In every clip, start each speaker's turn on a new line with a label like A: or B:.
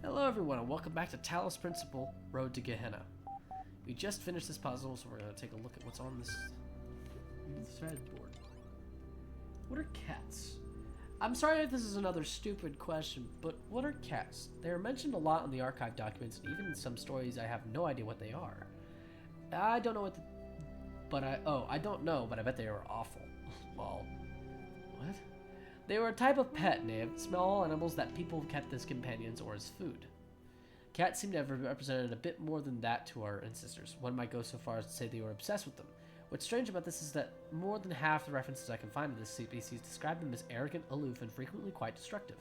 A: Hello everyone and welcome back to Talos Principle, Road to Gehenna. We just finished this puzzle, so we're going to take a look at what's on this strategy board. What are cats? I'm sorry if this is another stupid question, but what are cats? They are mentioned a lot in the archive documents, and even in some stories I have no idea what they are. I don't know what I don't know, but I bet they are awful. Lol. What? They were a type of pet, and they have small animals that people kept as companions or as food. Cats seem to have represented a bit more than that to our ancestors. One might go so far as to say they were obsessed with them. What's strange about this is that more than half the references I can find to this species describe them as arrogant, aloof, and frequently quite destructive.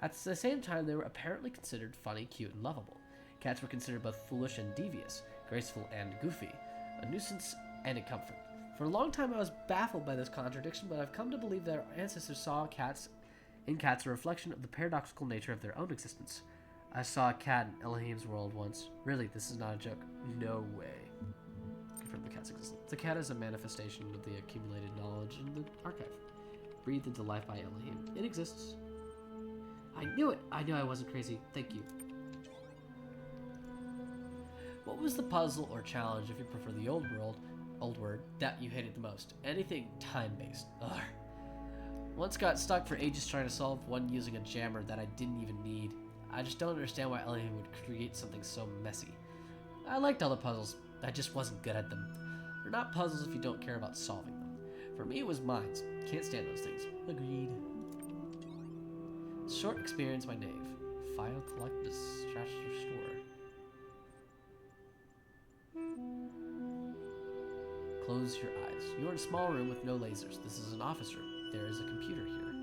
A: At the same time, they were apparently considered funny, cute, and lovable. Cats were considered both foolish and devious, graceful and goofy, a nuisance and a comfort. For a long time I was baffled by this contradiction, but I've come to believe that our ancestors saw in cats a reflection of the paradoxical nature of their own existence. I saw a cat in Elohim's world once. Really, this is not a joke. No way. Confirm the cat's existence. The cat is a manifestation of the accumulated knowledge in the archive, breathed into life by Elohim. It exists. I knew it! I knew I wasn't crazy. Thank you. What was the puzzle or challenge, if you prefer the old word, that you hated the most? Anything time-based. Ugh. Once got stuck for ages trying to solve one using a jammer that I didn't even need. I just don't understand why Elohim would create something so messy. I liked all the puzzles, I just wasn't good at them. They're not puzzles if you don't care about solving them. For me, it was mines. Can't stand those things. Agreed. Short experience by Knave. File collect distract restore. Close your eyes. You are in a small room with no lasers. This is an office room. There is a computer here.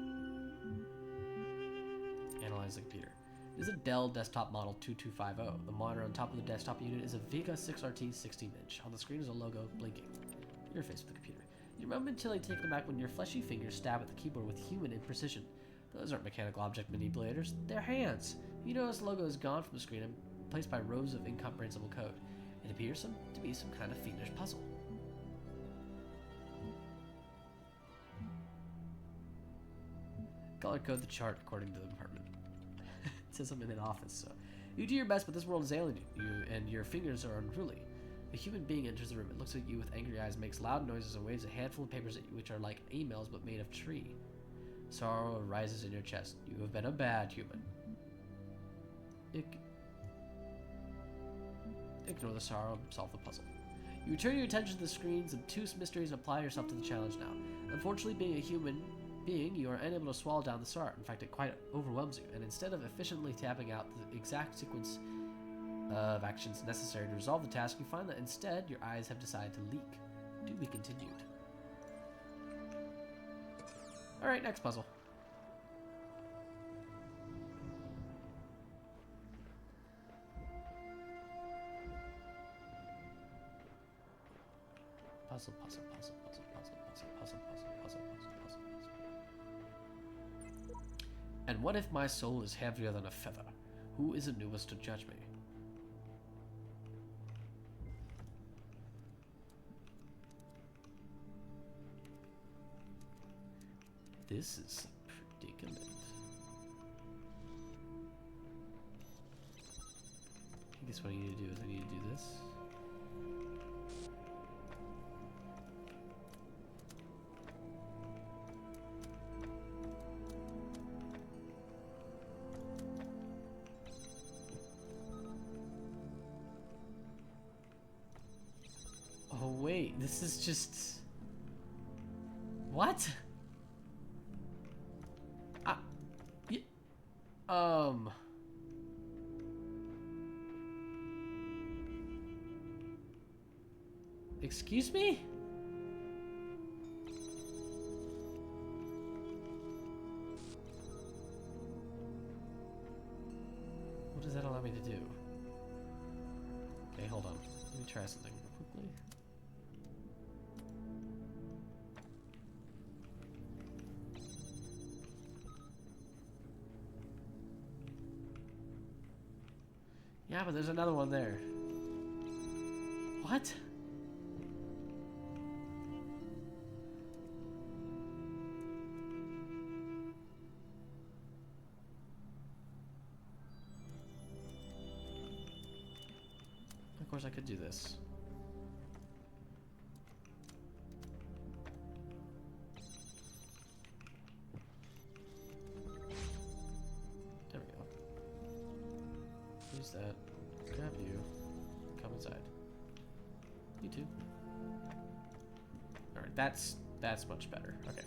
A: Analyze the computer. It is a Dell desktop model 2250. The monitor on top of the desktop unit is a Vega 6RT 16-inch. On the screen is a logo blinking. Interface with the computer. You're momentarily taken aback when your fleshy fingers stab at the keyboard with human imprecision. Those aren't mechanical object manipulators. They're hands. You notice the logo is gone from the screen and replaced by rows of incomprehensible code. It appears to be some kind of fiendish puzzle. Color code the chart according to the department. It says I'm in an office, so. You do your best, but this world is alien to you, and your fingers are unruly. A human being enters the room. It looks at you with angry eyes, makes loud noises, and waves a handful of papers at you, which are like emails, but made of tree. Sorrow rises in your chest. You have been a bad human. Ignore the sorrow and solve the puzzle. You return your attention to the screens of two mysteries and apply yourself to the challenge now. Unfortunately, being a human being, you are unable to swallow down the star. In fact, it quite overwhelms you, and instead of efficiently tapping out the exact sequence of actions necessary to resolve the task, you find that instead your eyes have decided to leak. To be continued. Alright, next puzzle. Puzzle. And what if my soul is heavier than a feather? Who is the newest to judge me? This is a predicament. I guess what I need to do is I need to do this. Oh wait, this is just... What? Excuse me? What does that allow me to do? Okay, hold on. Let me try something real quickly. Yeah, but there's another one there. What? Of course, I could do this. There we go. Use that. Grab you. Come inside. You too. Alright, that's much better. Okay.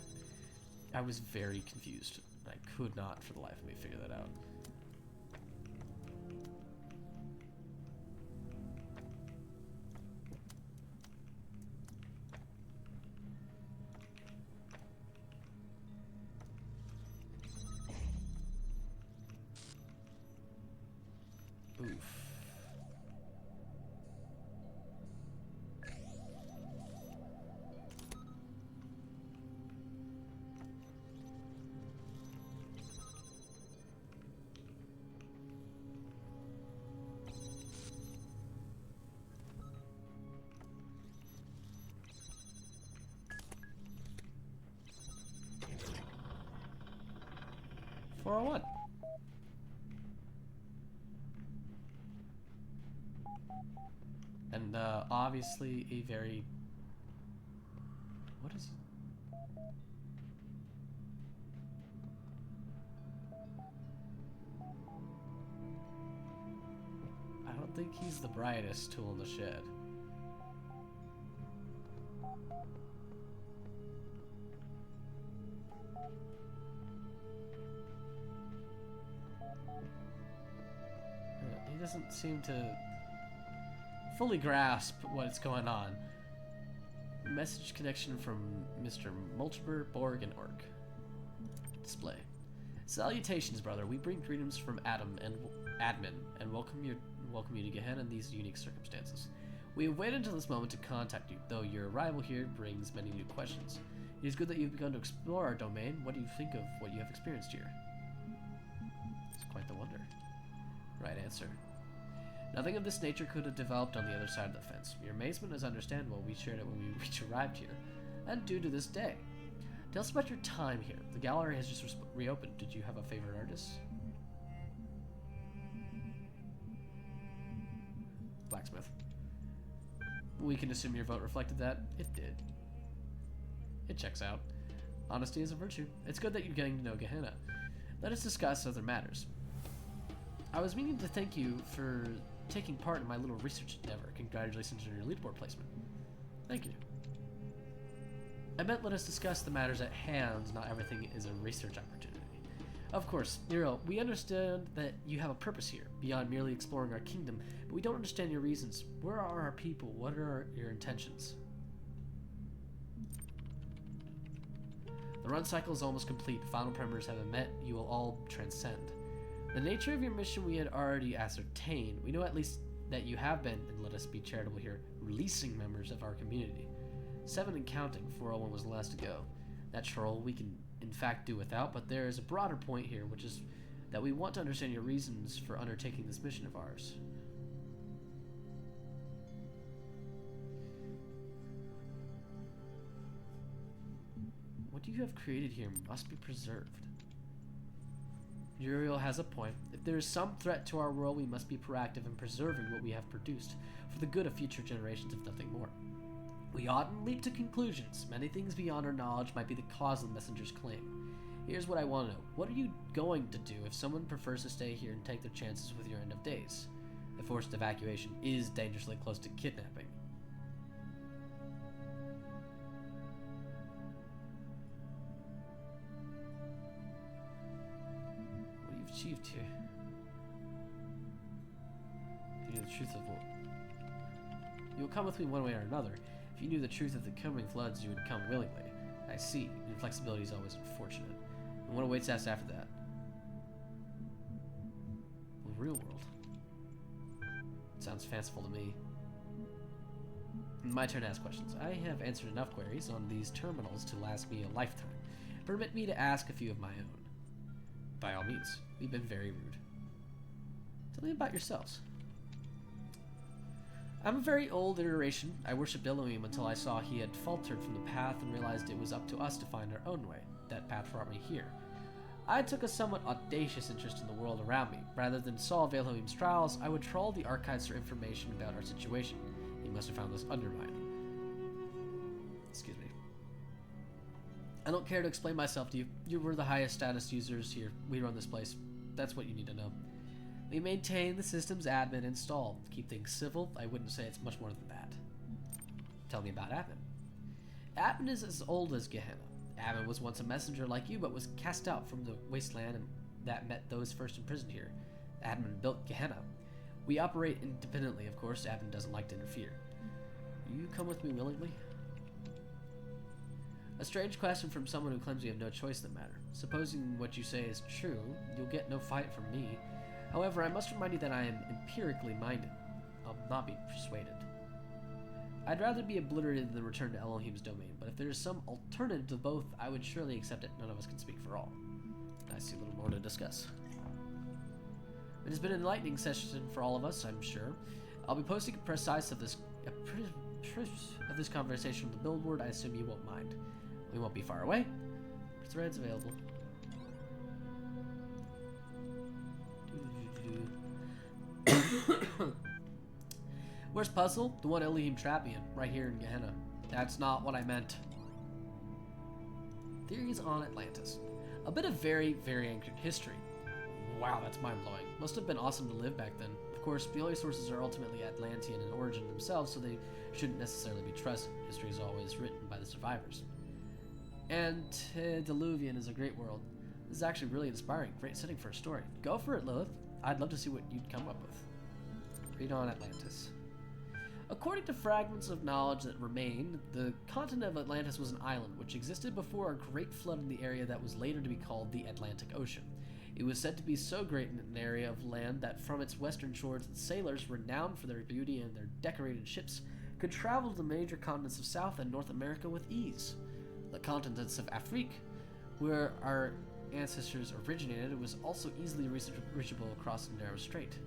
A: I was very confused. I could not, for the life of me, figure that out. Oof. $401. And obviously a very... What is... I don't think he's the brightest tool in the shed. He doesn't seem to fully grasp what's going on. Message connection from Mr. Mulchber, Borg, and Orc. Display. Salutations, brother. We bring greetings from Admin, and welcome you to Gehenna in these unique circumstances. We have waited until this moment to contact you, though your arrival here brings many new questions. It is good that you've begun to explore our domain. What do you think of what you have experienced here? It's quite the wonder. Right answer. Nothing of this nature could have developed on the other side of the fence. Your amazement is understandable. We shared it when we arrived here, and due to this day. Tell us about your time here. The gallery has just reopened. Did you have a favorite artist? Blacksmith. We can assume your vote reflected that. It did. It checks out. Honesty is a virtue. It's good that you're getting to know Gehenna. Let us discuss other matters. I was meaning to thank you for taking part in my little research endeavor. Congratulations on your leaderboard placement. Thank you. I meant let us discuss the matters at hand, not everything is a research opportunity. Of course, Nero, we understand that you have a purpose here, beyond merely exploring our kingdom, but we don't understand your reasons. Where are our people? What are your intentions? The run cycle is almost complete. Final parameters have been met. You will all transcend. The nature of your mission we had already ascertained. We know at least that you have been, and let us be charitable here, releasing members of our community. 7 and counting. 401 was the last to go. That troll we can in fact do without, but there is a broader point here, which is that we want to understand your reasons for undertaking this mission of ours. What you have created here must be preserved. Uriel has a point. If there is some threat to our world, we must be proactive in preserving what we have produced, for the good of future generations, if nothing more. We oughtn't leap to conclusions. Many things beyond our knowledge might be the cause of the messenger's claim. Here's what I want to know. What are you going to do if someone prefers to stay here and take their chances with your end of days? The forced evacuation is dangerously close to kidnapping. What you've achieved here. You know the truth of what. You will come with me one way or another. If you knew the truth of the coming floods, you would come willingly. I see. Inflexibility is always unfortunate. And what awaits us after that? The real world. It sounds fanciful to me. My turn to ask questions. I have answered enough queries on these terminals to last me a lifetime. Permit me to ask a few of my own. By all means. We've been very rude. Tell me about yourselves. I'm a very old iteration. I worshipped Elohim until I saw he had faltered from the path and realized it was up to us to find our own way. That path brought me here. I took a somewhat audacious interest in the world around me. Rather than solve Elohim's trials, I would trawl the archives for information about our situation. He must have found this undermining. Excuse me. I don't care to explain myself to you. You were the highest status users here. We run this place. That's what you need to know. We maintain the system's admin install. Keep things civil. I wouldn't say it's much more than that. Tell me about admin. Admin is as old as Gehenna. Admin was once a messenger like you, but was cast out from the wasteland that met those first imprisoned here. Admin built Gehenna. We operate independently, of course. Admin doesn't like to interfere. You come with me willingly? A strange question from someone who claims you have no choice in the matter. Supposing what you say is true, you'll get no fight from me. However, I must remind you that I am empirically minded. I'll not be persuaded. I'd rather be obliterated than return to Elohim's domain, but if there is some alternative to both, I would surely accept it. None of us can speak for all. I see a little more to discuss. It has been an enlightening session for all of us, I'm sure. I'll be posting a precise of this conversation on the billboard. I assume you won't mind. We won't be far away. Threads available. Where's Puzzle? The one Elohim trapped me in, right here in Gehenna. That's not what I meant. Theories on Atlantis. A bit of very, very ancient history. Wow, that's mind-blowing. Must have been awesome to live back then. Of course, the only sources are ultimately Atlantean in origin themselves, so they shouldn't necessarily be trusted. History is always written by the survivors. Antediluvian is a great world. This is actually really inspiring. Great setting for a story. Go for it, Lilith. I'd love to see what you'd come up with. Read on Atlantis. According to fragments of knowledge that remain, the continent of Atlantis was an island which existed before a great flood in the area that was later to be called the Atlantic Ocean. It was said to be so great in an area of land that from its western shores, the sailors, renowned for their beauty and their decorated ships, could travel to the major continents of South and North America with ease. The continents of Afrique, where our ancestors originated, was also easily reachable across the narrow strait.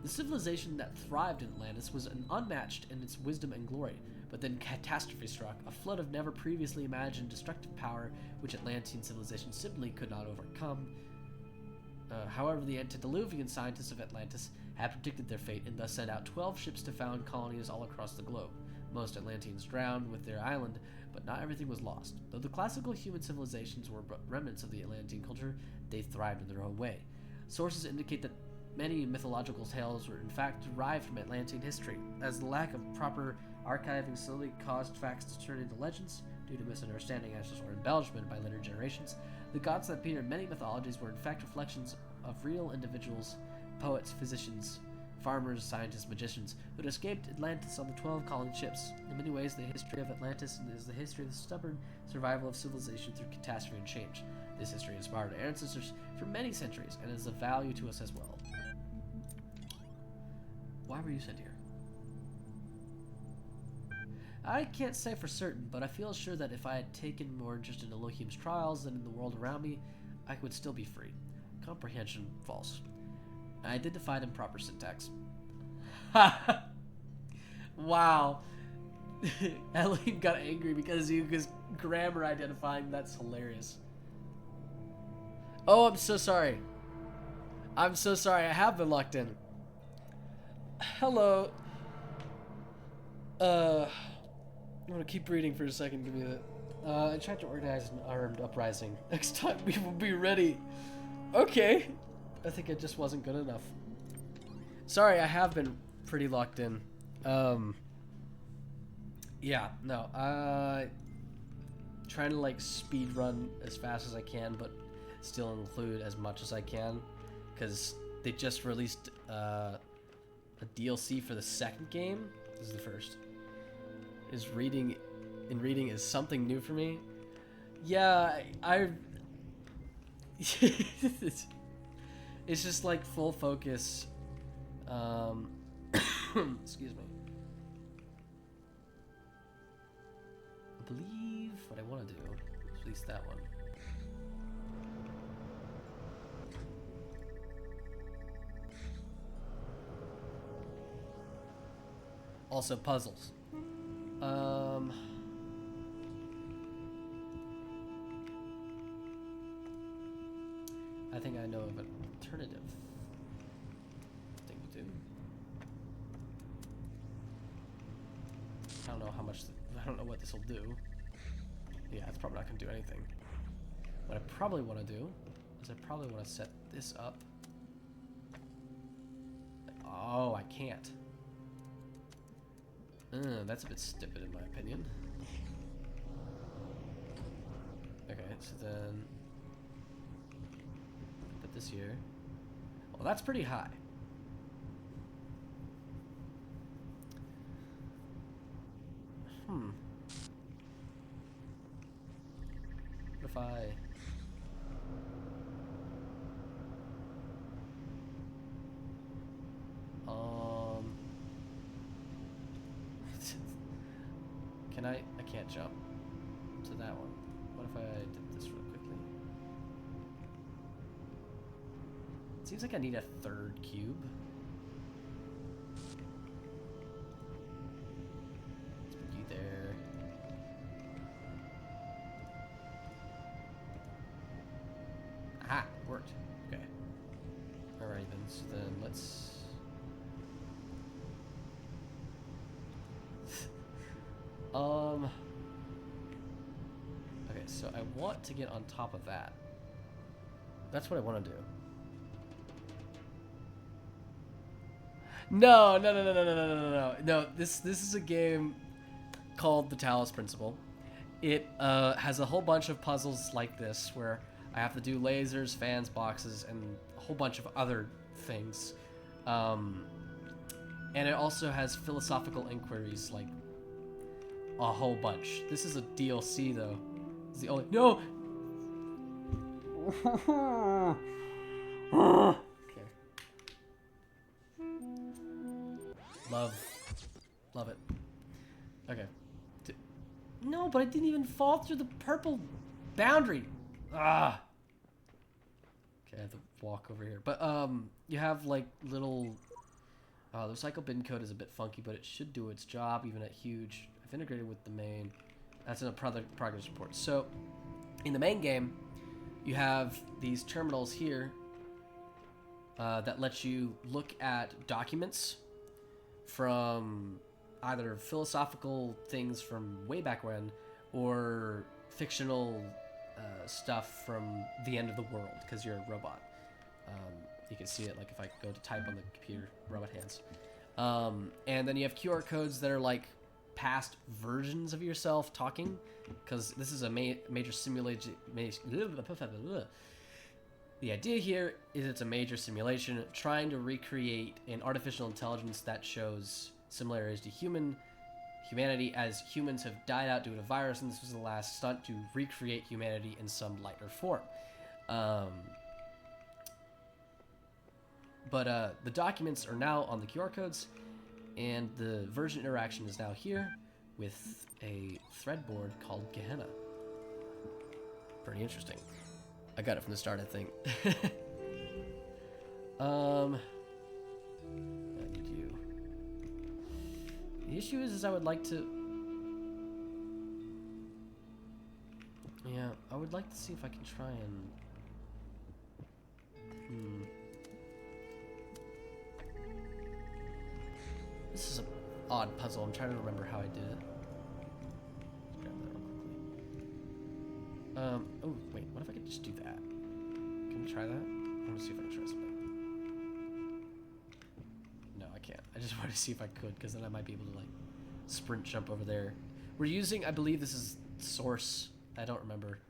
A: The civilization that thrived in Atlantis was unmatched in its wisdom and glory, but then catastrophe struck, a flood of never previously imagined destructive power which Atlantean civilization simply could not overcome. However, the antediluvian scientists of Atlantis had predicted their fate and thus sent out 12 ships to found colonies all across the globe. Most Atlanteans drowned with their island, but not everything was lost. Though the classical human civilizations were but remnants of the Atlantean culture, they thrived in their own way. Sources indicate that many mythological tales were in fact derived from Atlantean history, as the lack of proper archiving slowly caused facts to turn into legends due to misunderstanding or embellishment by later generations. The gods that appear in many mythologies were in fact reflections of real individuals, poets, physicians, farmers, scientists, magicians, who had escaped Atlantis on the 12 colony ships. In many ways, the history of Atlantis is the history of the stubborn survival of civilization through catastrophe and change. This history inspired our ancestors for many centuries and is of value to us as well. Why were you sent here? I can't say for certain, but I feel sure that if I had taken more interest in Elohim's trials than in the world around me, I would still be free. Comprehension false. I identified in proper syntax. Wow. Elohim got angry because you was grammar identifying. That's hilarious. Oh, I'm so sorry. I'm so sorry. I have been locked in. Hello. I'm gonna keep reading for a second. Give me that. I tried to organize an armed uprising. Next time we will be ready. Okay. I think it just wasn't good enough. Sorry, I have been pretty locked in. Yeah, no. Trying to like speed run as fast as I can, but still include as much as I can, because they just released a DLC for the second game. This is the first. Reading is something new for me. Yeah, it's just like full focus. Excuse me. I believe what I want to do is release that one. Also puzzles. alternative thing to do. I don't know how much. I don't know what this will do. Yeah, it's probably not going to do anything. What I probably want to do is I probably want to set this up. Oh, I can't. That's a bit stupid in my opinion. Okay, so then put this here. Well, that's pretty high. What if I... Can I can't jump to that one. What if I did this real quickly? It seems like I need a third cube. Let's put you there. Aha! Worked. Okay. Alright then, so then let's... Okay, so I want to get on top of that. That's what I want to do. No. No, this is a game called the Talos Principle. It has a whole bunch of puzzles like this where I have to do lasers, fans, boxes, and a whole bunch of other things. And it also has philosophical inquiries, like a whole bunch. This is a DLC though. It's the only Okay. Love it. Okay. No, but I didn't even fall through the purple boundary. Ah. Okay, I have to walk over here. But you have like little. The recycle bin code is a bit funky, but it should do its job even at huge. I've integrated with the main. That's in a progress report. So, in the main game, you have these terminals here that let you look at documents from either philosophical things from way back when or fictional stuff from the end of the world, because you're a robot. You can see it like if I go to type on the computer, robot hands. And then you have QR codes that are like past versions of yourself talking, because this is a major simulation. The idea here is it's a major simulation trying to recreate an artificial intelligence that shows similarities to humanity, as humans have died out due to a virus, and this was the last stunt to recreate humanity in some light or form. But the documents are now on the QR codes, and the version interaction is now here with a thread board called Gehenna. Pretty interesting. I got it from the start, I think. I need you. The issue is I would like to... Yeah, I would like to see if I can try and... This is an odd puzzle. I'm trying to remember how I did it. Let's grab that real quickly. Oh, wait. What if I could just do that? Can we try that? I want to see if I can try something. No, I can't. I just wanted to see if I could, because then I might be able to, like, sprint jump over there. We're using, I believe this is Source. I don't remember.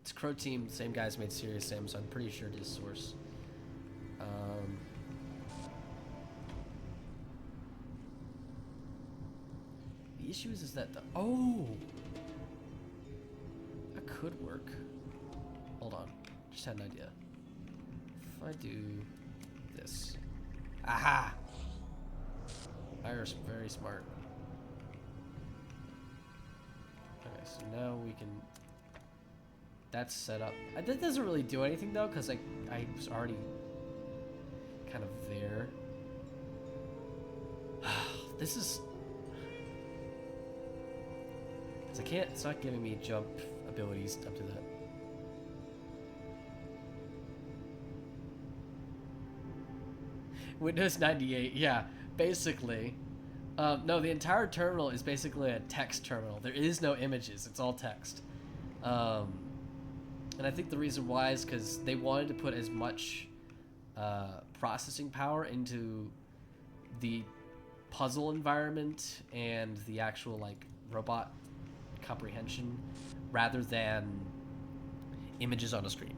A: It's Crow Team. Same guys made Serious Sam, so I'm pretty sure it is Source. The issue is that the... Oh! That could work. Hold on. Just had an idea. If I do this. Aha! Iris, very smart. Okay, so now we can... That's set up. That doesn't really do anything though, because I was already kind of there. This is... I can't, it's not giving me jump abilities up to that. Windows 98, yeah, basically. No, the entire terminal is basically a text terminal. There is no images, it's all text. And I think the reason why is because they wanted to put as much processing power into the puzzle environment and the actual like robot comprehension rather than images on a screen.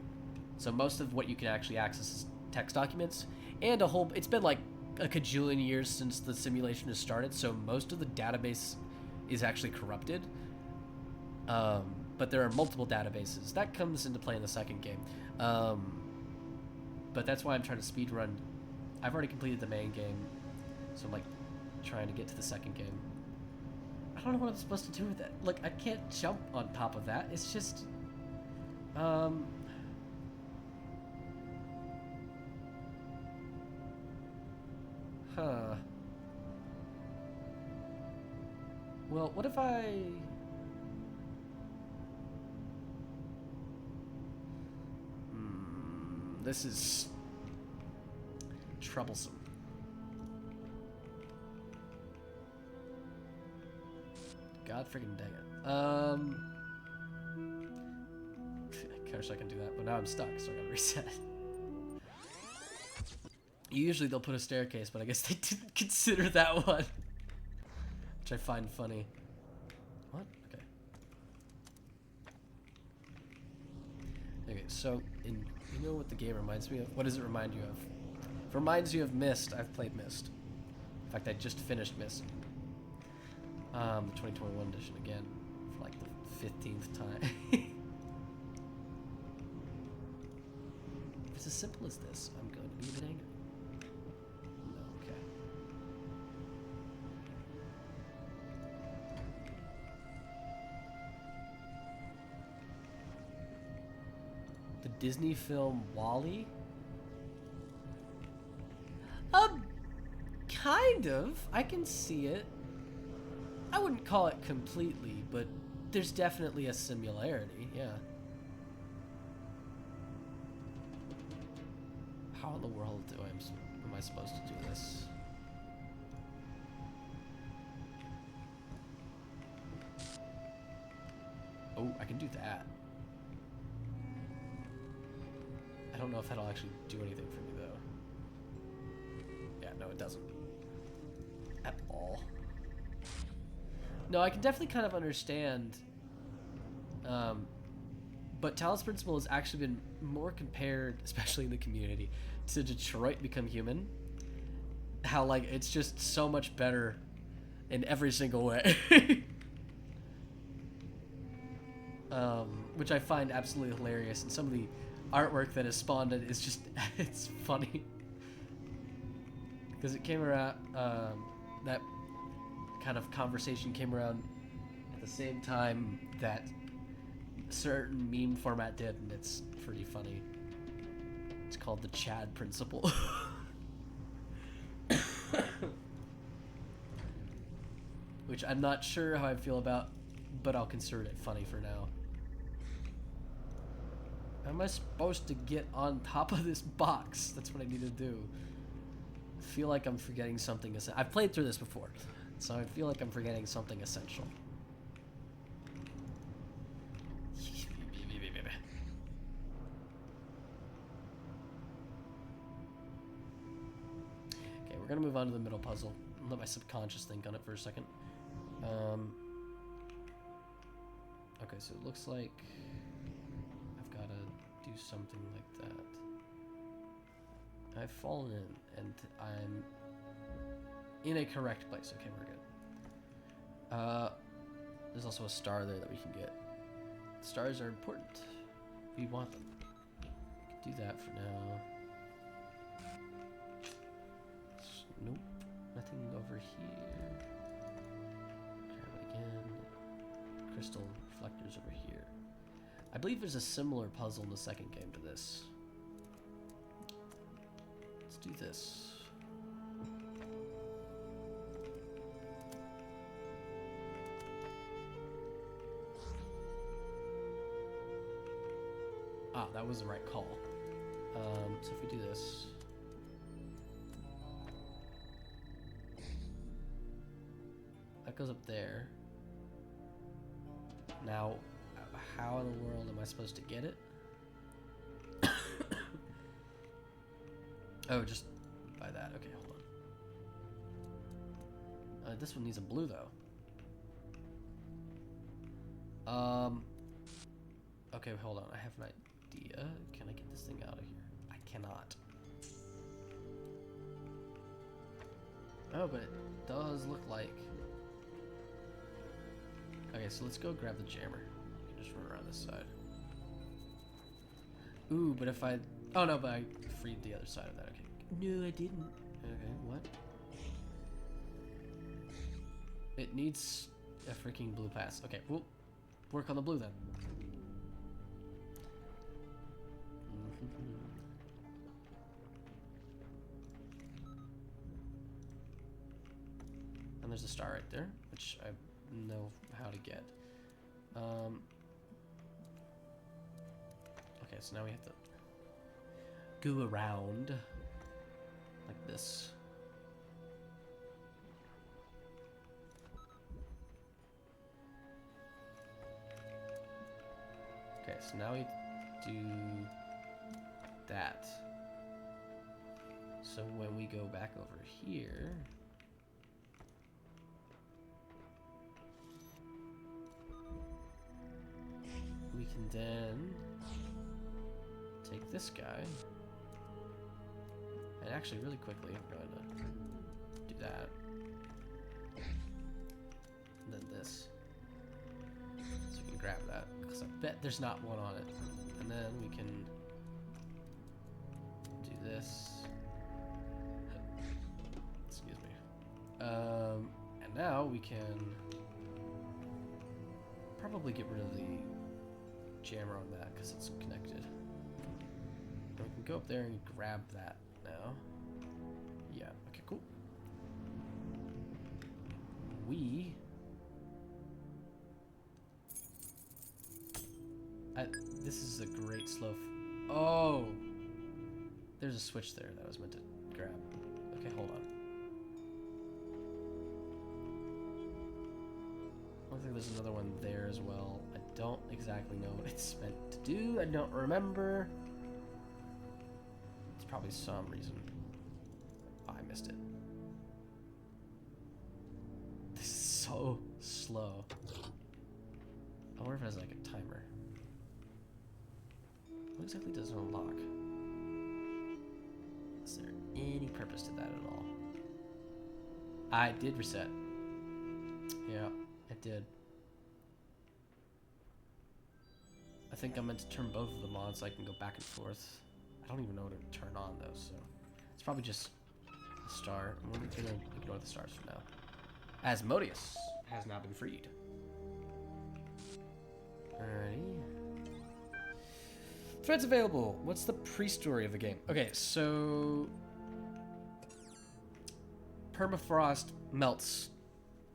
A: So most of what you can actually access is text documents, and it's been like a cajillion years since the simulation has started, so most of the database is actually corrupted. But there are multiple databases. That comes into play in the second game. But that's why I'm trying to speedrun. I've already completed the main game, so I'm like trying to get to the second game. I don't know what I'm supposed to do with it. Look, I can't jump on top of that. It's just... Huh. Well, what if I... This is troublesome. God freaking dang it. I wish I can do that, but now I'm stuck, so I gotta reset. Usually they'll put a staircase, but I guess they didn't consider that one. Which I find funny. What? Okay. Okay, so you know what the game reminds me of? What does it remind you of? If it reminds you of Myst, I've played Myst. In fact, I just finished Myst. The 2021 edition again, for like the 15th time. If it's as simple as this, I'm going to be a bit angry. No, okay. The Disney film WALL-E? Kind of. I can see it. I wouldn't call it completely, but there's definitely a similarity, yeah. How in the world am I supposed to do this? Oh, I can do that. I don't know if that'll actually do anything for me, though. Yeah, no, it doesn't. At all. No, I can definitely kind of understand, but Talos Principle has actually been more compared, especially in the community, to Detroit Become Human. How, like, it's just so much better in every single way. Which I find absolutely hilarious, and some of the artwork that has spawned it is just, it's funny. Because it came around, that kind of conversation came around at the same time that certain meme format did, and it's pretty funny. It's called the Chad Principle. Which I'm not sure how I feel about, but I'll consider it funny for now. How am I supposed to get on top of this box? That's what I need to do. I feel like I'm forgetting something. I've played through this before, so I feel like I'm forgetting something essential. Okay, we're gonna move on to the middle puzzle. Let my subconscious think on it for a second. Okay, so it looks like I've got to do something like that. I've fallen in, and I'm in a correct place. Okay, we're good. There's also a star there that we can get. Stars are important. We want them. We can do that for now. Nope. Nothing over here. Grab it again. Crystal reflectors over here. I believe there's a similar puzzle in the second game to this. Let's do this. Ah, that was the right call. So if we do this... That goes up there. Now, how in the world am I supposed to get it? Oh, just by that. Okay, hold on. This one needs a blue, though. Okay, hold on. I have an idea. Can I get this thing out of here? I cannot. Oh, but it does look like... Okay, so let's go grab the jammer. You can just run around this side. Ooh, but if I... Oh, no, but I freed the other side of that. Okay. No, I didn't. Okay, what? It needs a freaking blue pass. Okay, we'll work on the blue then. And there's a star right there, which I know how to get. Okay, so now we have to go around like this. Okay, so now we do that. So when we go back over here, we can then take this guy, and actually really quickly I'm going to do that, and then this, so we can grab that, because I bet there's not one on it, and then we can do this, excuse me, and now we can probably get rid of the jammer on that because it's connected. And we can go up there and grab that now. Yeah, okay, cool. This is a great slow. Oh! There's a switch there that I was meant to grab. Okay, hold on. I think there's another one there as well. I don't exactly know what it's meant to do. I don't remember. It's probably some reason. Oh, I missed it. This is so slow. I wonder if it has like a timer. What exactly does it unlock? Is there any purpose to that at all? I did reset. Yeah, it did. I think I'm meant to turn both of them on so I can go back and forth. I don't even know what to turn on though, so it's probably just a star. I'm going to ignore the stars for now. Asmodeus has now been freed. Alrighty. Threads available. What's the pre-story of the game? Okay, so permafrost melts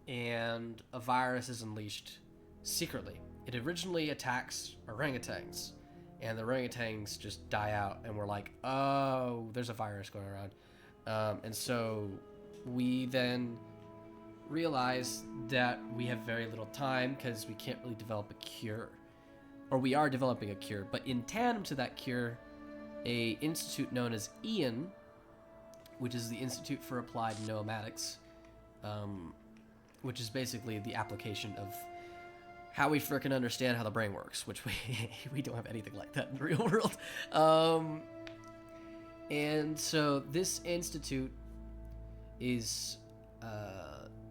A: and a virus is unleashed secretly. It originally attacks orangutans, and the orangutans just die out, and we're like, oh, there's a virus going around. And so we then realize that we have very little time because we can't really develop a cure. Or we are developing a cure, but in tandem to that cure, a institute known as IAN, which is the Institute for Applied Noematics, which is basically the application of how we frickin' understand how the brain works, which we don't have anything like that in the real world. And so this institute is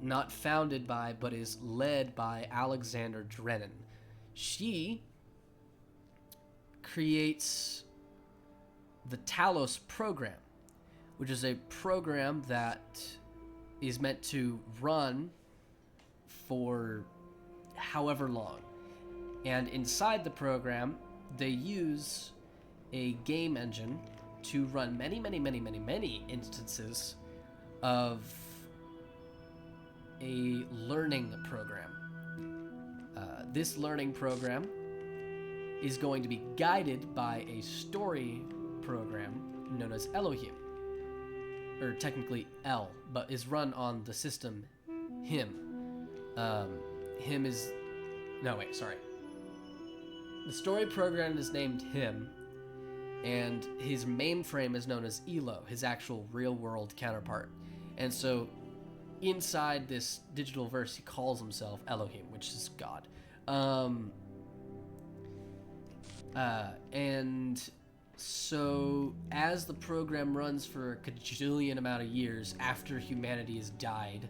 A: not founded by, but is led by Alexander Drennan. She creates the Talos program, which is a program that is meant to run for however long. And inside the program, they use a game engine to run many instances of a learning program. This learning program is going to be guided by a story program known as Elohim, or technically El, but is run on the system Him. Him is... No, wait, sorry. The story program is named Him, and his mainframe is known as Elo, his actual real-world counterpart. And so, inside this digital verse, he calls himself Elohim, which is God. And so, as the program runs for a cajillion amount of years after humanity has died,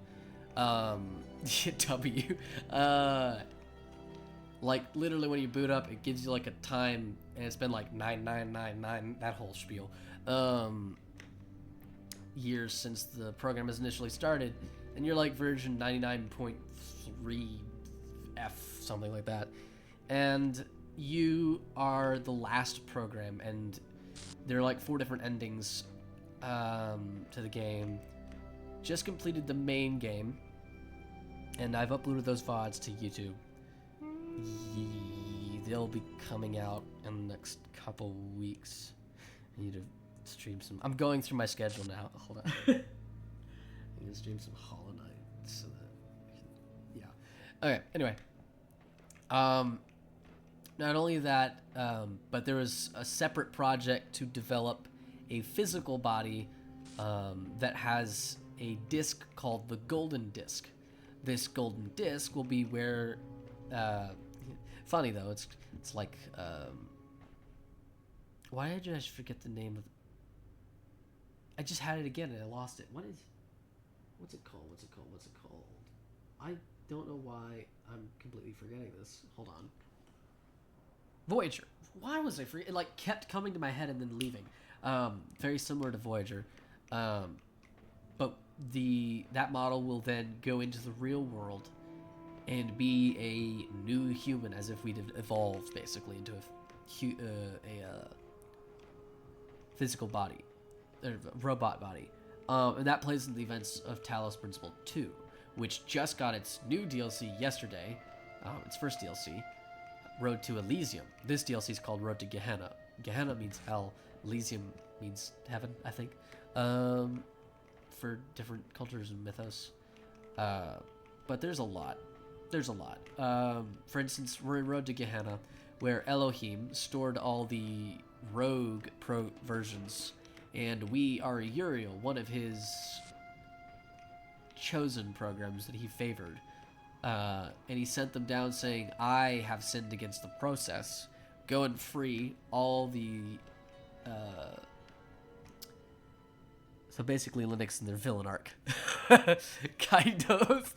A: like, literally when you boot up, it gives you, like, a time, and it's been, like, 9999, that whole spiel, years since the program has initially started, and you're, like, version 99.3 F, something like that, and you are the last program, and there are, like, 4 different endings, to the game. Just completed the main game, and I've uploaded those VODs to YouTube. They'll be coming out in the next couple weeks. I need to stream some. I'm going through my schedule now. Hold on. I need to stream some Hollow Knight so that I can, yeah. Okay. Anyway, not only that, but there was a separate project to develop a physical body that has a disc called the Golden Disc. This golden disc will be where. Funny though, it's like why did I forget the name of I just had it again and I lost it. What's it called? I don't know why I'm completely forgetting this. Hold on. Voyager. Why was I forgetting? It like kept coming to my head and then leaving. Very similar to Voyager. But that model will then go into the real world and be a new human, as if we'd evolved basically into a physical body, or robot body, and that plays in the events of Talos Principle 2, which just got its new DLC yesterday, its first DLC, Road to Elysium. This DLC is called Road to Gehenna. Gehenna means hell, Elysium means heaven, I think, for different cultures and mythos, but there's a lot. For instance, we're in Road to Gehenna, where Elohim stored all the rogue pro versions, and we are Uriel, one of his chosen programs that he favored. And he sent them down saying, I have sinned against the process. Go and free all the... So basically Linux and their villain arc. Kind of.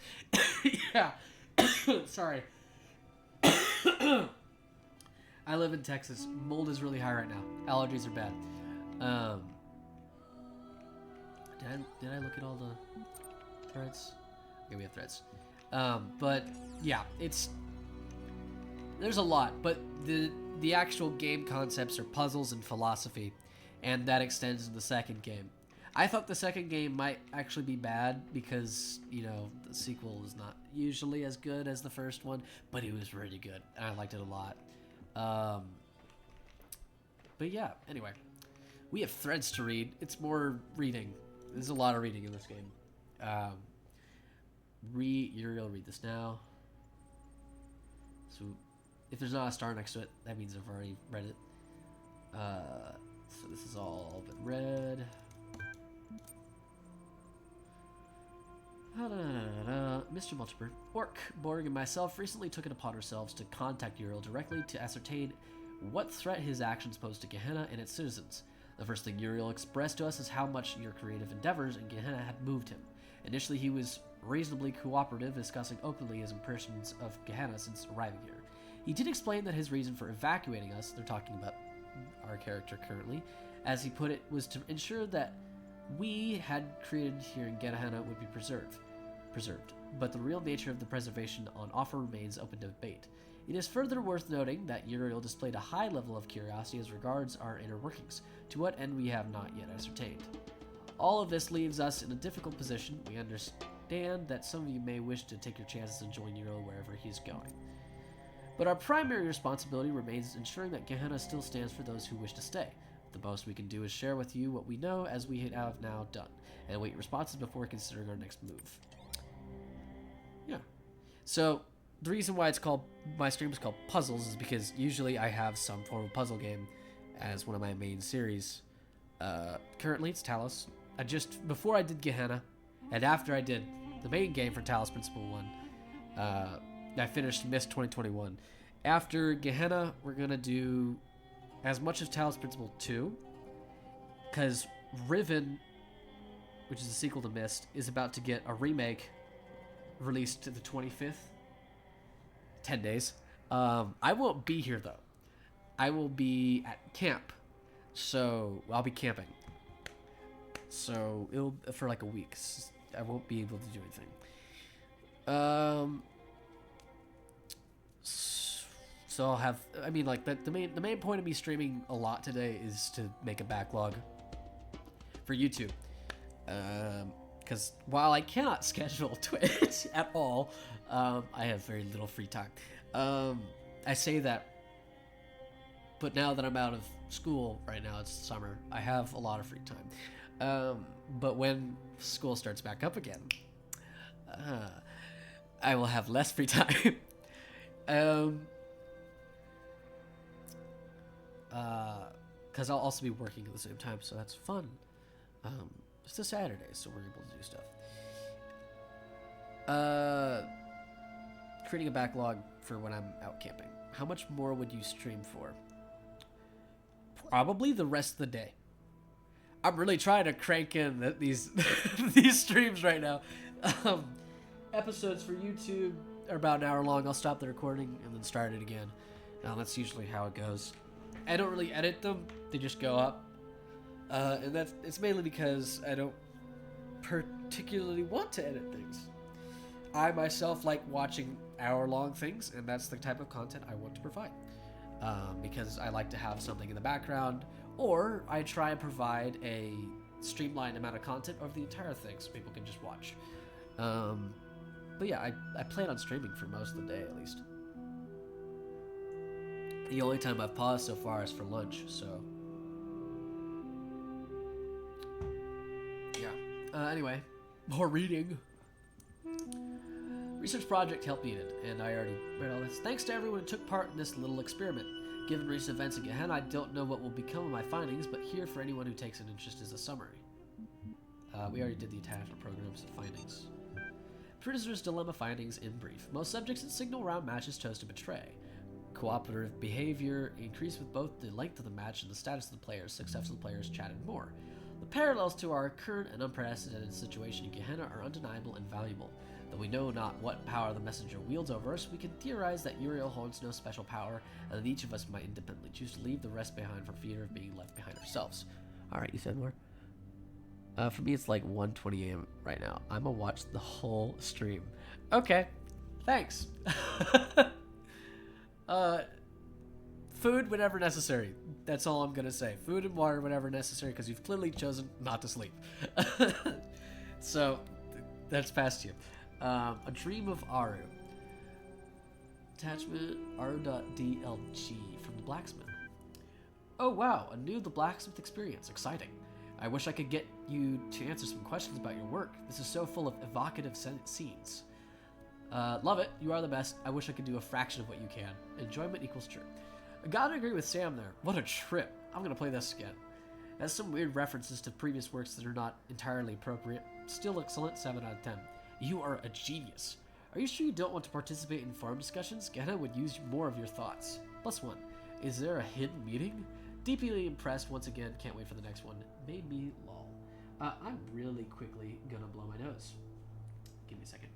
A: Yeah. Sorry. I live in Texas. Mold is really high right now. Allergies are bad. Did I look at all the threads? Okay, we have threads. But yeah, there's a lot, but the actual game concepts are puzzles and philosophy, and that extends to the second game. I thought the second game might actually be bad because, you know, the sequel is not usually as good as the first one, but it was really good, and I liked it a lot. But yeah, anyway, we have threads to read. It's more reading. There's a lot of reading in this game. Uriel, read this now. So if there's not a star next to it, that means I've already read it. So this is all been read. Mr. Multiper, Orc, Borg, and myself recently took it upon ourselves to contact Uriel directly to ascertain what threat his actions pose to Gehenna and its citizens. The first thing Uriel expressed to us is how much your creative endeavors in Gehenna had moved him. Initially, he was reasonably cooperative, discussing openly his impressions of Gehenna since arriving here. He did explain that his reason for evacuating us, they're talking about our character currently, as he put it, was to ensure that we had created here in Gehenna would be preserved. But the real nature of the preservation on offer remains open to debate. It is further worth noting that Uriel displayed a high level of curiosity as regards our inner workings, to what end we have not yet ascertained. All of this leaves us in a difficult position. We understand that some of you may wish to take your chances and join Uriel wherever he is going. But our primary responsibility remains ensuring that Gehenna still stands for those who wish to stay. The most we can do is share with you what we know, as we have now done, and await responses before considering our next move. Yeah. So the reason why it's called my stream is called Puzzles is because usually I have some form of puzzle game as one of my main series. Currently it's Talos. Before I did Gehenna, and after I did the main game for Talos Principle 1, I finished Mist 2021. After Gehenna, we're gonna do as much of Talos Principle 2, because Riven, which is a sequel to Mist, is about to get a remake released to the 25th. 10 days. I won't be here though. I will be at camp, so I'll be camping. So it'll for like a week. I won't be able to do anything. So I'll have. I mean, like the main point of me streaming a lot today is to make a backlog for YouTube. Because while I cannot schedule Twitch at all, I have very little free time. I say that, but now that I'm out of school right now, it's summer, I have a lot of free time. But when school starts back up again, I will have less free time. Because I'll also be working at the same time, so that's fun. It's a Saturday, so we're able to do stuff. Creating a backlog for when I'm out camping. How much more would you stream for? Probably the rest of the day. I'm really trying to crank in these these streams right now. Episodes for YouTube are about an hour long. I'll stop the recording and then start it again. That's usually how it goes. I don't really edit them. They just go up. And it's mainly because I don't particularly want to edit things. I myself like watching hour-long things, and that's the type of content I want to provide. Because I like to have something in the background, or I try and provide a streamlined amount of content over the entire thing so people can just watch. But yeah, I plan on streaming for most of the day at least. The only time I've paused so far is for lunch, so... yeah. Anyway, more reading. Research project help needed, and I already read all this. Thanks to everyone who took part in this little experiment. Given recent events in Gehenna, I don't know what will become of my findings, but here for anyone who takes an interest is a summary. We already did the attachment programs and findings. Prisoner's dilemma findings in brief. Most subjects in signal round matches chose to betray. Cooperative behavior increased with both the length of the match and the status of the players. Successful players chatted more. The parallels to our current and unprecedented situation in Gehenna are undeniable and valuable. Though we know not what power the messenger wields over us, we can theorize that Uriel holds no special power, and that each of us might independently choose to leave the rest behind for fear of being left behind ourselves. Alright, you said more? For me, it's like 1:20 a.m. right now. I'm gonna watch the whole stream. Okay, thanks. Food whenever necessary. That's all I'm gonna say. Food and water whenever necessary, because you've clearly chosen not to sleep. So, that's past you. A Dream of Aru. Attachment Aru.dlg from the blacksmith. Oh wow, a new The Blacksmith experience. Exciting. I wish I could get you to answer some questions about your work. This is so full of evocative scenes. Love it. You are the best. I wish I could do a fraction of what you can. Enjoyment equals true. I gotta agree with Sam there. What a trip. I'm gonna play this again. It has some weird references to previous works that are not entirely appropriate. Still excellent, 7 out of 10. You are a genius. Are you sure you don't want to participate in forum discussions? Gehenna would use more of your thoughts. +1. Is there a hidden meeting? Deeply impressed once again. Can't wait for the next one. Made me lol. I'm really quickly gonna blow my nose. Give me a second.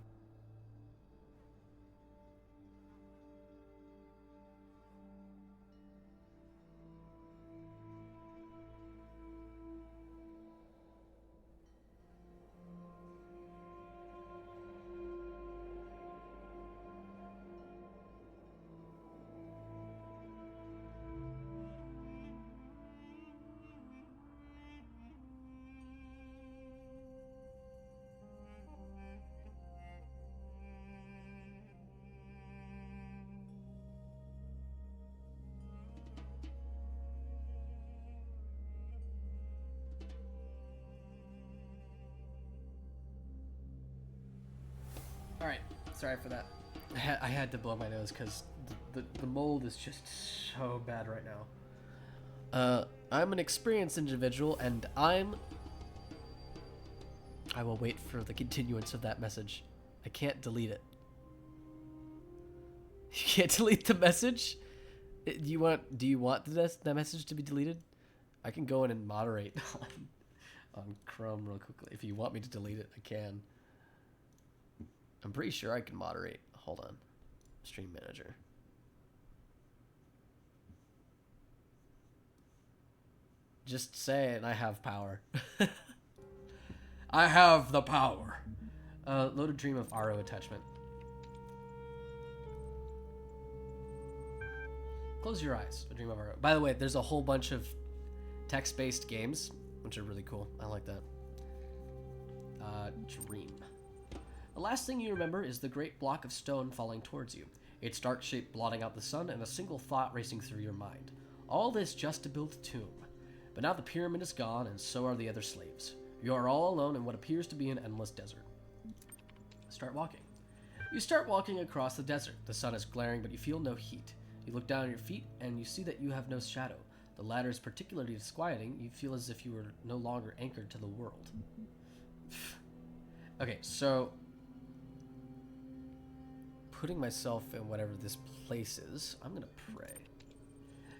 A: Alright, sorry for that. I had to blow my nose because the mold is just so bad right now. I'm an experienced individual, and I will wait for the continuance of that message. I can't delete it. You can't delete the message? Do you want the message to be deleted? I can go in and moderate on Chrome real quickly. If you want me to delete it, I can. I'm pretty sure I can moderate. Hold on. Stream manager. Just say it and I have power. I have the power. Load a dream of RO attachment. Close your eyes. A dream of RO. By the way, there's a whole bunch of text-based games, which are really cool. I like that. Dream. The last thing you remember is the great block of stone falling towards you, its dark shape blotting out the sun and a single thought racing through your mind. All this just to build a tomb. But now the pyramid is gone, and so are the other slaves. You are all alone in what appears to be an endless desert. Start walking. You start walking across the desert. The sun is glaring, but you feel no heat. You look down at your feet, and you see that you have no shadow. The ladder is particularly disquieting. You feel as if you were no longer anchored to the world. Okay, so putting myself in whatever this place is, I'm gonna pray.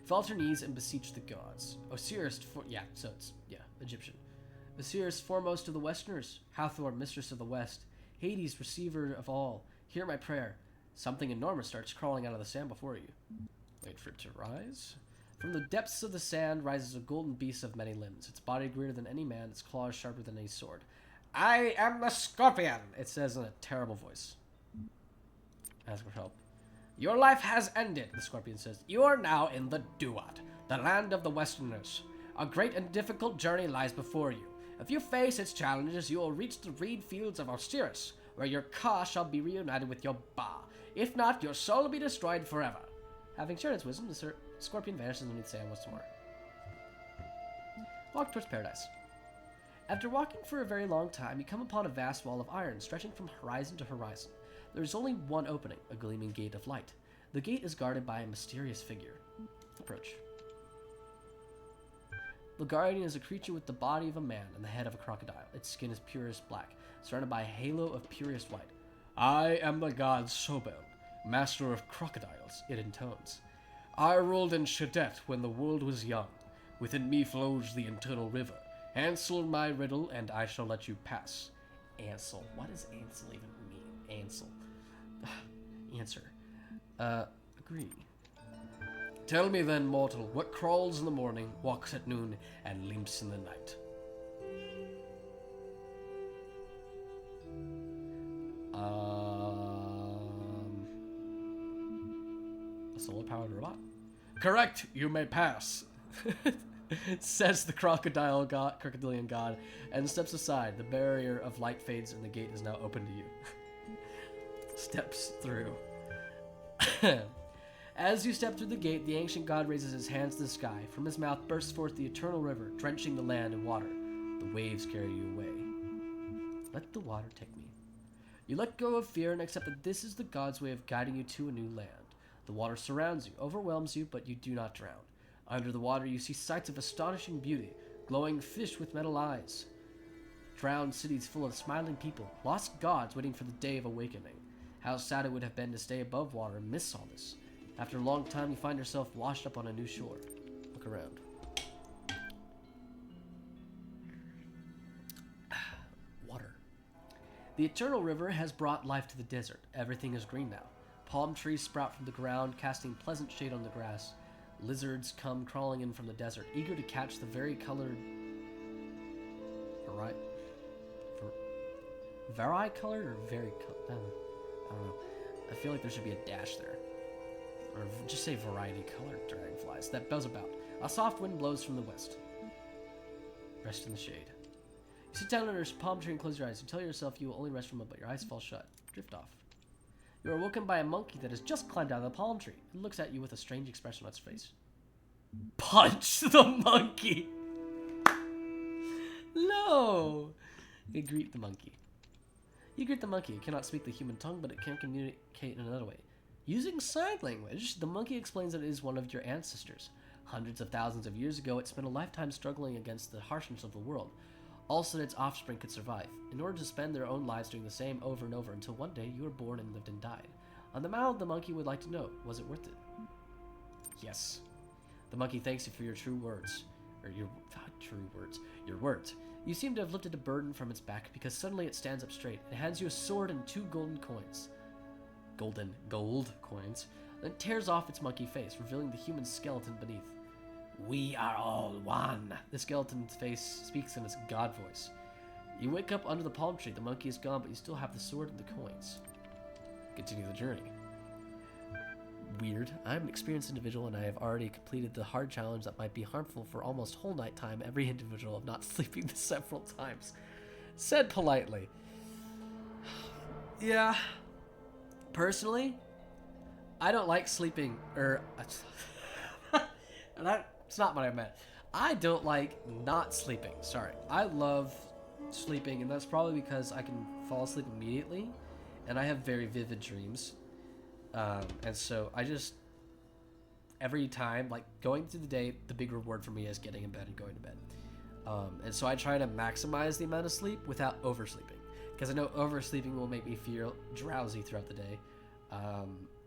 A: Fall to your knees and beseech the gods. Osiris, Egyptian. Osiris, foremost of the Westerners, Hathor, mistress of the West, Hades, receiver of all, hear my prayer. Something enormous starts crawling out of the sand before you. Wait for it to rise. From the depths of the sand rises a golden beast of many limbs. Its body greater than any man, its claws sharper than any sword. I am the scorpion, it says in a terrible voice. Ask for help. Your life has ended, the scorpion says. You are now in the Duat, the land of the Westerners. A great and difficult journey lies before you. If you face its challenges, you will reach the reed fields of Osiris, where your Ka shall be reunited with your Ba. If not, your soul will be destroyed forever. Having shared its wisdom, the scorpion vanishes beneath sand once more. Walk towards paradise. After walking for a very long time, you come upon a vast wall of iron stretching from horizon to horizon. There is only one opening, a gleaming gate of light. The gate is guarded by a mysterious figure. Approach. The guardian is a creature with the body of a man and the head of a crocodile. Its skin is purest black, surrounded by a halo of purest white. I am the god Sobel, master of crocodiles, it intones. I ruled in Shadet when the world was young. Within me flows the eternal river. Answer my riddle, and I shall let you pass. Ansel. What does Ansel even mean? Ansel. Answer. Agree. Tell me then, mortal, what crawls in the morning, walks at noon, and limps in the night? A solar-powered robot? Correct! You may pass! Says the crocodilian god, and steps aside. The barrier of light fades, and the gate is now open to you. Steps through. As you step through the gate, the ancient god raises his hands to the sky. From his mouth bursts forth the eternal river, drenching the land in water. The waves carry you away. Let the water take me. You let go of fear and accept that this is the god's way of guiding you to a new land. The water surrounds you, overwhelms you, but you do not drown. Under the water, you see sights of astonishing beauty, glowing fish with metal eyes, drowned cities full of smiling people, lost gods waiting for the day of awakening. How sad it would have been to stay above water and miss all this. After a long time, you find yourself washed up on a new shore. Look around. Water. The eternal river has brought life to the desert. Everything is green now. Palm trees sprout from the ground, casting pleasant shade on the grass. Lizards come crawling in from the desert, eager to catch the varicolored... Varicolored or varicolored? I don't know. I feel like there should be a dash there. Or just say variety-colored dragonflies that buzz about. A soft wind blows from the west. Rest in the shade. You sit down under a palm tree and close your eyes. You tell yourself you will only rest from it, but your eyes fall shut. Drift off. You are woken by a monkey that has just climbed out of the palm tree. It looks at you with a strange expression on its face. Punch the monkey! No! You greet the monkey. You greet the monkey. It cannot speak the human tongue, but it can communicate in another way. Using sign language, the monkey explains that it is one of your ancestors. Hundreds of thousands of years ago, it spent a lifetime struggling against the harshness of the world, all so that its offspring could survive, in order to spend their own lives doing the same over and over until one day you were born and lived and died. On the mouth, the monkey would like to know, was it worth it? Yes. The monkey thanks you for your true words. Or your your words. You seem to have lifted a burden from its back because suddenly it stands up straight. It hands you a sword and 2 golden coins. Gold coins. Then tears off its monkey face, revealing the human skeleton beneath. We are all one. The skeleton's face speaks in its god voice. You wake up under the palm tree. The monkey is gone, but you still have the sword and the coins. Continue the journey. Weird. I'm an experienced individual and I have already completed the hard challenge that might be harmful for almost whole night time every individual of not sleeping several times. Said politely. Yeah. Personally, I don't like sleeping, that's not what I meant. I don't like not sleeping. Sorry. I love sleeping, and that's probably because I can fall asleep immediately, and I have very vivid dreams. And so I just, every time, like going through the day, the big reward for me is getting in bed and going to bed. And so I try to maximize the amount of sleep without oversleeping, because I know oversleeping will make me feel drowsy throughout the day.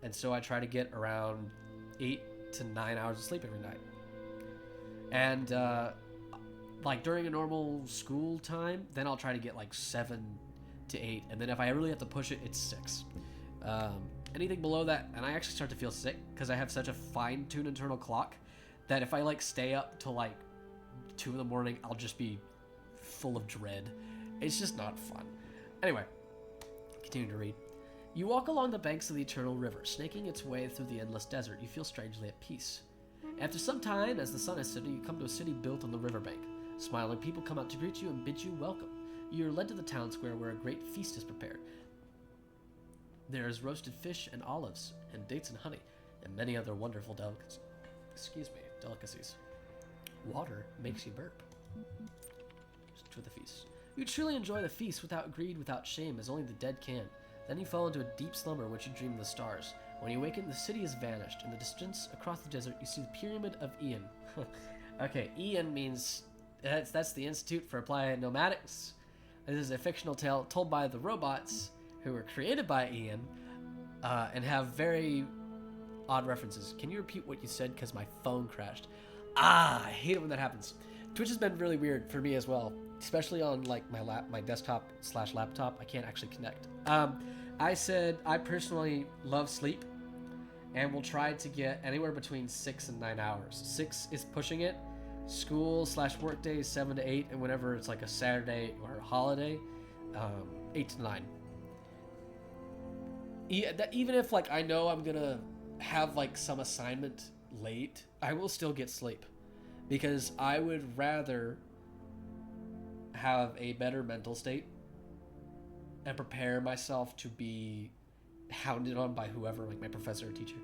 A: And so I try to get around 8 to 9 hours of sleep every night. And like during a normal school time, then I'll try to get like 7 to 8. And then if I really have to push it, it's 6. Anything below that, and I actually start to feel sick because I have such a fine-tuned internal clock that if I like stay up till like 2 in the morning, I'll just be full of dread. It's just not fun. Anyway, continue to read. You walk along the banks of the eternal river, snaking its way through the endless desert. You feel strangely at peace. After some time, as the sun is setting, you come to a city built on the riverbank. Smiling people come out to greet you and bid you welcome. You are led to the town square where a great feast is prepared. There is roasted fish and olives, and dates and honey, and many other wonderful delicacies. Water makes you burp. To the feast. You truly enjoy the feast without greed, without shame, as only the dead can. Then you fall into a deep slumber in which you dream of the stars. When you awaken, the city has vanished. In the distance, across the desert, you see the Pyramid of Ian. Okay, Ian means... That's the Institute for Applied Nomadics. This is a fictional tale told by the robots who were created by Ian and have very odd references. Can you repeat what you said? Because my phone crashed. I hate it when that happens. Twitch has been really weird for me as well, especially on like my desktop / laptop. I can't actually connect. I said I personally love sleep and will try to get anywhere between 6 and 9 hours. 6 is pushing it. School / work days 7 to 8, and whenever it's like a Saturday or a holiday, 8 to 9. Even if like I know I'm gonna have like some assignment late, I will still get sleep, because I would rather have a better mental state and prepare myself to be hounded on by whoever, like my professor or teacher,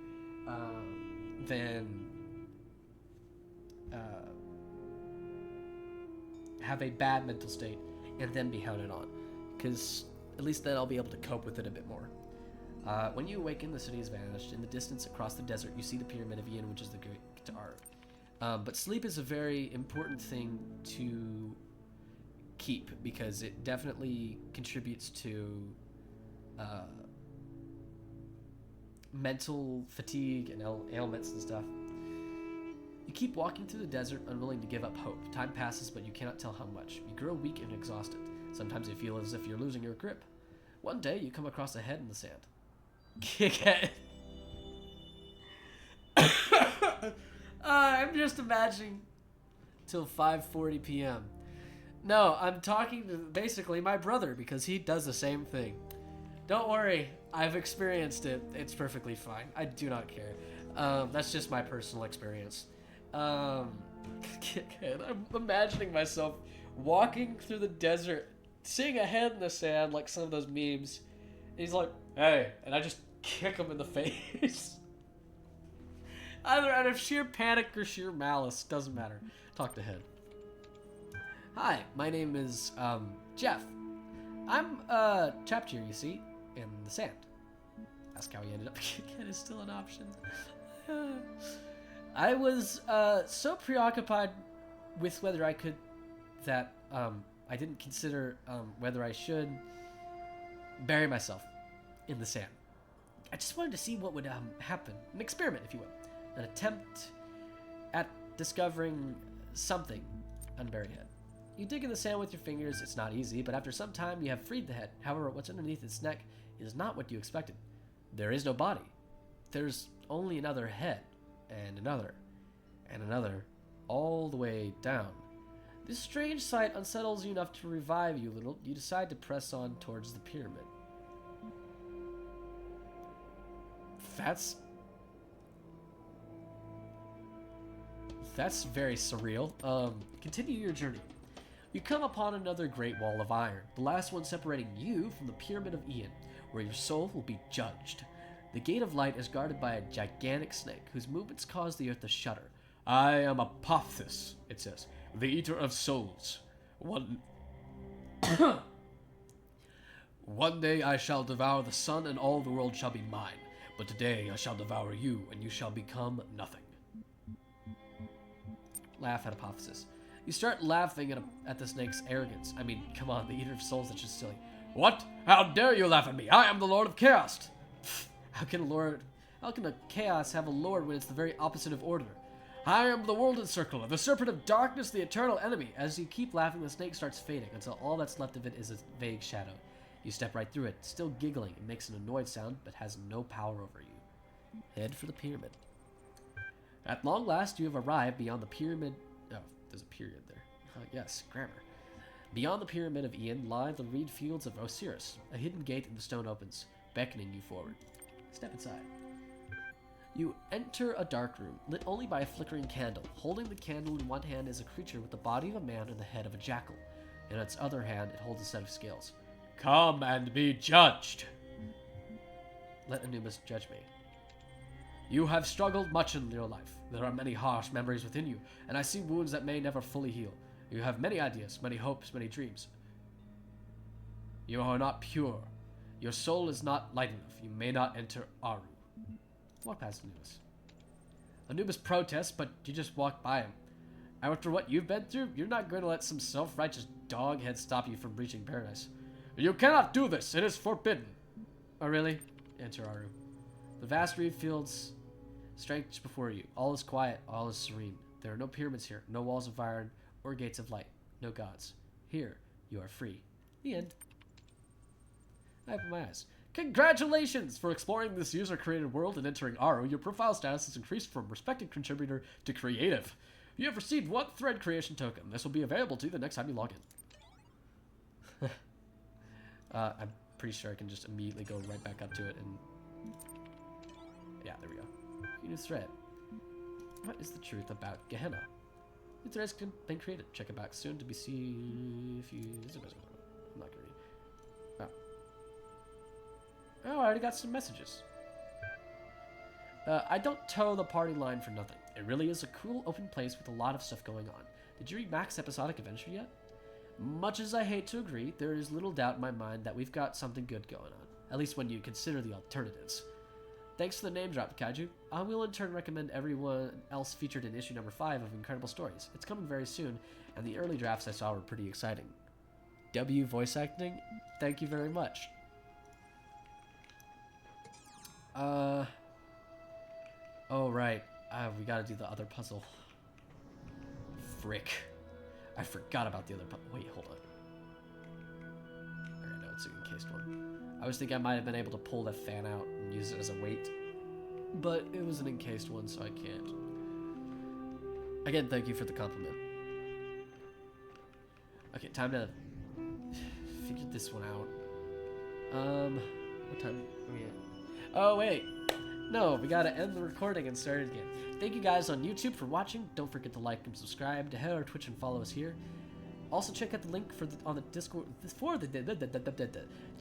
A: than have a bad mental state and then be hounded on, because at least then I'll be able to cope with it a bit more. When you awaken, the city has vanished. In the distance across the desert, you see the Pyramid of Ian, which is the great art. But sleep is a very important thing to keep, because it definitely contributes to mental fatigue and ailments and stuff. You keep walking through the desert, unwilling to give up hope. Time passes, but you cannot tell how much. You grow weak and exhausted. Sometimes you feel as if you're losing your grip. One day, you come across a head in the sand. Kick it. I'm just imagining till 5:40 p.m. No, I'm talking to basically my brother, because he does the same thing. Don't worry, I've experienced it. It's perfectly fine. I do not care. That's just my personal experience. I'm imagining myself walking through the desert, seeing a head in the sand, like some of those memes. And he's like, "Hey," and I just kick him in the face. Either out of sheer panic or sheer malice, doesn't matter. Talk to head. Hi, my name is Jeff. I'm trapped here, you see, in the sand. Ask how he ended up again is still an option. I was so preoccupied with whether I could that I didn't consider whether I should bury myself in the sand. I just wanted to see what would happen. An experiment, if you will. An attempt at discovering something unburied head. You dig in the sand with your fingers. It's not easy, but after some time you have freed the head. However, what's underneath its neck is not what you expected. There is no body. There's only another head, and another, and another, all the way down. This strange sight unsettles you enough to revive you a little. You decide to press on towards the pyramid. That's very surreal. Continue your journey. You come upon another great wall of iron, the last one separating you from the Pyramid of Ian, where your soul will be judged. The Gate of Light is guarded by a gigantic snake, whose movements cause the earth to shudder. I am Apophis, it says, the eater of souls. One day I shall devour the sun, and all the world shall be mine. But today I shall devour you, and you shall become nothing. Laugh at Apophis. You start laughing at the snake's arrogance. I mean, come on, the Eater of Souls, that's just silly. What? How dare you laugh at me? I am the Lord of Chaos. How can a chaos have a lord when it's the very opposite of order? I am the World Encircler, the Serpent of Darkness, the eternal enemy. As you keep laughing, the snake starts fading until all that's left of it is a vague shadow. You step right through it, still giggling. It makes an annoyed sound, but has no power over you. Head for the pyramid. At long last, you have arrived beyond the pyramid. Oh, there's a period there. Yes, grammar. Beyond the pyramid of Ian lie the reed fields of Osiris. A hidden gate in the stone opens, beckoning you forward. Step inside. You enter a dark room, lit only by a flickering candle. Holding the candle in one hand is a creature with the body of a man and the head of a jackal. In its other hand, it holds a set of scales. Come and be judged. Let Anubis judge me. You have struggled much in your life. There are many harsh memories within you, and I see wounds that may never fully heal. You have many ideas, many hopes, many dreams. You are not pure. Your soul is not light enough. You may not enter Aru. Walk past Anubis. Anubis protests, but you just walk by him. After what you've been through, you're not going to let some self-righteous doghead stop you from reaching paradise. You cannot do this. It is forbidden. Oh, really? Enter Aru. The vast reed fields stretch before you. All is quiet. All is serene. There are no pyramids here. No walls of iron or gates of light. No gods. Here, you are free. The end. I open my eyes. Congratulations for exploring this user-created world and entering Aru. Your profile status has increased from respected contributor to creative. You have received 1 thread creation token. This will be available to you the next time you log in. I'm pretty sure I can just immediately go right back up to it and... Yeah, there we go. New thread. What is the truth about Gehenna? New threads been created. Check it back soon to be seen if you... I'm not gonna read. Oh, I already got some messages. I don't toe the party line for nothing. It really is a cool open place with a lot of stuff going on. Did you read Mac's episodic adventure yet? Much as I hate to agree, there is little doubt in my mind that we've got something good going on. At least when you consider the alternatives. Thanks for the name drop, Kaiju. I will in turn recommend everyone else featured in issue number 5 of Incredible Stories. It's coming very soon, and the early drafts I saw were pretty exciting. W voice acting? Thank you very much. Oh, right. We gotta do the other puzzle. Frick. I forgot about the other puzzle. Wait, hold on. Alright, no, it's an encased one. I was thinking I might have been able to pull that fan out and use it as a weight. But it was an encased one, so I can't. Again, thank you for the compliment. Okay, time to figure this one out. What time are we at? Oh, wait. No, we gotta end the recording and start it again. Thank you guys on YouTube for watching. Don't forget to like and subscribe, to head over to Twitch and follow us here. Also, check out the link on the Discord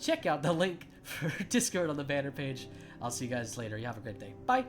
A: check out the link for Discord on the banner page. I'll see you guys later. You have a great day. Bye.